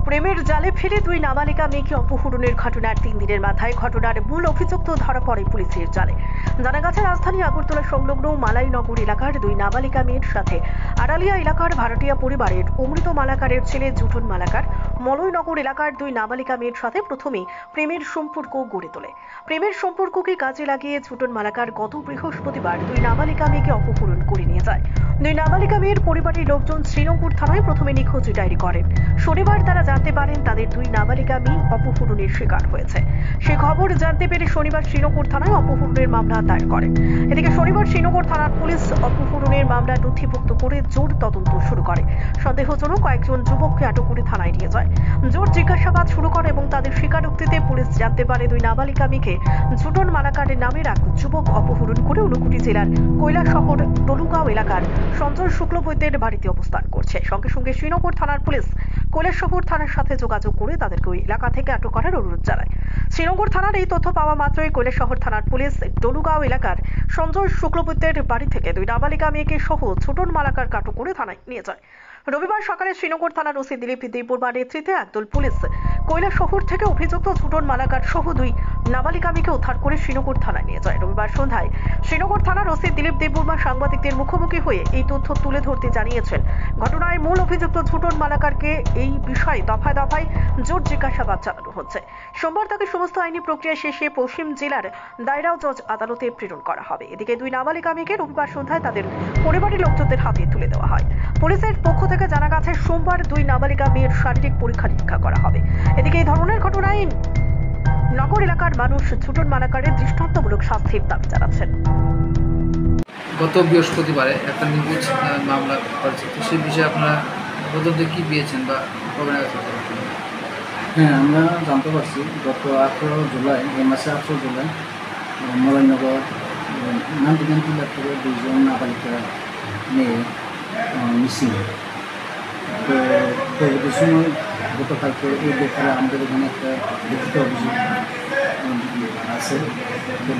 প্রেমের জালে ফেলে দুই নাবালিকা মেয়েকে অপহরণের ঘটনার 3 দিনের মাথায় ঘটনার মূল অভিযুক্ত ধরা পড়ে পুলিশের জালে। জানা গেছে, রাজধানী আগরতলা সংলগ্ন মালাইনগর এলাকার দুই নাবালিকা মেয়ের সাথে আড়ালিয়া এলাকার ভাড়াটিয়া পরিবারের অমৃত মালাকারের ছেলে জুটন মালাকার মলয়নগর এলাকার দুই নাবালিকা মেয়ের সাথে প্রথমে প্রেমের সম্পর্ক গড়ে তোলে। প্রেমের সম্পর্ককে কাজে লাগিয়ে জুটন মালাকার গত বৃহস্পতিবার দুই নাবালিকা মেয়েকে অপহরণ করে নিয়ে যায়। দুই নাবালিকা মেয়ের পরিবারের লোকজন শ্রীনগর থানায় প্রথমে নিখোঁজ ডায়েরি করেন। শনিবার তারা জানতে পারেন তাদের দুই নাবালিকা মেয়ে অপহরণের শিকার হয়েছে। সে খবর জানতে পেরে শনিবার শ্রীনগর থানায় অপহরণের মামলা দায়ের করেন। এদিকে শনিবার শ্রীনগর থানার পুলিশ অপহরণের মামলা নথিভুক্ত করে জোর তদন্ত শুরু করে। সন্দেহজনক কয়েকজন যুবককে আটক করে থানায় নিয়ে যায়। জোর জিজ্ঞাসাবাদ শুরু করে এবং তাদের স্বীকারোক্তিতে পুলিশ জানতে পারে দুই নাবালিকা মেয়েকে জুটন মালাকারের নামের এক যুবক অপহরণ করে ঊনকোটি জেলার কৈলাসহর টলুগাঁও এলাকার সঞ্জয় শুক্লবৈদ্যের বাড়িতে অবস্থান করছে। সঙ্গে সঙ্গে শ্রীনগর থানার পুলিশ কৈলাসহর থানার সাথে যোগাযোগ করে তাদেরকে ওই এলাকা থেকে আটক করার অনুরোধ জানায়। শ্রীনগর থানার এই তথ্য পাওয়া মাত্রই কৈলাসহর থানার পুলিশ টলুগাঁও এলাকার সঞ্জয় শুক্লবৈদ্যের বাড়ি থেকে দুই নাবালিকা মেয়েকে সহ জুটন মালাকারকে আটক করে থানায় নিয়ে যায়। রবিবার সকালে শ্রীনগর থানার ওসি দিলীপ দেববর্মার নেতৃত্বে একদল পুলিশ কৈলাসহর থেকে অভিযুক্ত জুটন মালাকার সহ দুই নাবালিকা মেয়েকে উদ্ধার করে শ্রীনগর থানায় নিয়ে যায়। রবিবার সন্ধ্যায় শ্রীনগর থানার ওসি দিলীপ দেববর্মা সাংবাদিকদের মুখোমুখি হয়ে এই তথ্য তুলে ধরতে জানিয়েছেন, ঘটনায় মূল অভিযুক্ত জুটন মালাকারকে এই বিষয়ে দফায় দফায় জোর জিজ্ঞাসাবাদ চালানো হচ্ছে। সোমবার তাকে সমস্ত আইনি প্রক্রিয়া শেষে পশ্চিম জেলার দায়রা জজ আদালতে প্রেরণ করা হবে। এদিকে দুই নাবালিকা মেয়েকে রবিবার সন্ধ্যায় তাদের পরিবারের লোকজনদের হাতে তুলে দেওয়া হয়। পুলিশের পক্ষ থেকে জানা গেছে, সোমবার দুই নাবালিকা মেয়ের শারীরিক পরীক্ষা নিরীক্ষা করা হবে। এদিকে এই ধরনের ঘটনায় নগর এলাকার মানুষ জুটন মালাকারের দৃষ্টান্তমূলক শাস্তির দাবি জানাচ্ছেন। গত বৃহস্পতিবারে একটা নিখোঁজ মামলা করেছে, তো সেই বিষয়ে আপনারা তদন্ত কি পেয়েছেন বা কবে নাগাদ? হ্যাঁ, আমরা জানতে পারছি গত 18 জুলাই, এই মাসে 18 জুলাই মলয়নগর নান্দিগান্তিলা থেকে দুইজন নাবালিকা মেয়ে মিসিং। তো পরবর্তী সময় গতকালকে এই ব্যাপারে আমাদের এখানে একটা লিখিত অভিযোগ আছে। তো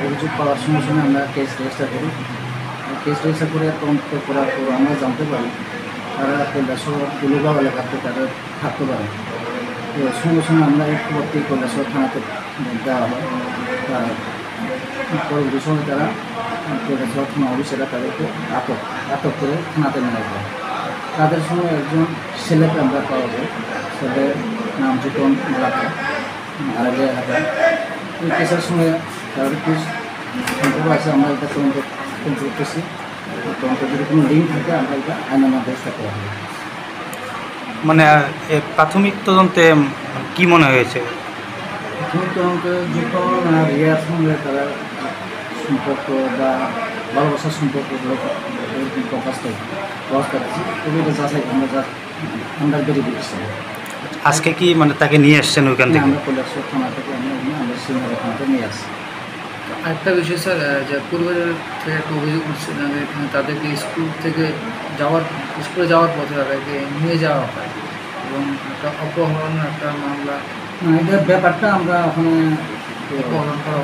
অভিযোগ পাওয়ার সঙ্গে সঙ্গে আমরা কেস রেজিস্টার করি। কেস রেজিস্টার করে তদন্ত করার পর আমরা জানতে পারি তারা কৈলাসহর টলুগাঁও এলাকাতে তারা থাকতে পারে। তো সঙ্গে সঙ্গে আমরা এই খবরটি কৈলাসহর থানাতে দেওয়া হয়। পরবর্তী সময় তারা কৈলাসহর থানা অফিসাররা তাদেরকে আটক করে থানাতে নেওয়া যায়। তাদের সঙ্গে একজন ছেলেকে আমরা পাওয়া যায়, ছেলের নাম জুটন মালাকার, আড়ালিয়া এলাকা। এই কেসের সঙ্গে তাদের কিছু সম্পর্ক আছে, আমরা এটা তদন্ত করতেছি। তদন্ত যদি কোনো লিঙ্ক থাকে আমরা এটা আইনানুগ ব্যবস্থা করা হবে। মানে প্রাথমিক তদন্তে কি মনে হয়েছে? প্রাথমিক তদন্তে জুটন আর রিয়ার সঙ্গে তারা সম্পর্ক বা ভালোবাসার সম্পর্কগুলো প্রকাশ করছি। তবে এটা যাচাই আমরা বেরিয়ে দিচ্ছি। আজকে কি মানে তাকে নিয়ে এসছেন ওইখান থেকে? আমরা কৈলাসহর থানা থেকে আমরা শ্রীনগর থানাতে নিয়ে আসছি। আরেকটা বিষয় স্যার, যে পরিবারের থেকে একটা অভিযোগ উঠছে তাদেরকে স্কুলে যাওয়ার পথে তাদেরকে নিয়ে যাওয়া হয় এবং একটা অপহরণ একটা মামলা। এটার ব্যাপারটা আমরা ওখানে অপহরণ করা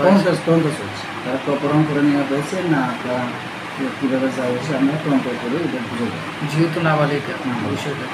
তদন্ত চলছে। তারা অপহরণ করে নেওয়া হয়েছে না কীভাবে যাওয়া হয়েছে আমরা তদন্ত করে এটা বুঝে। যেহেতু নাবালিকা বিষয়টা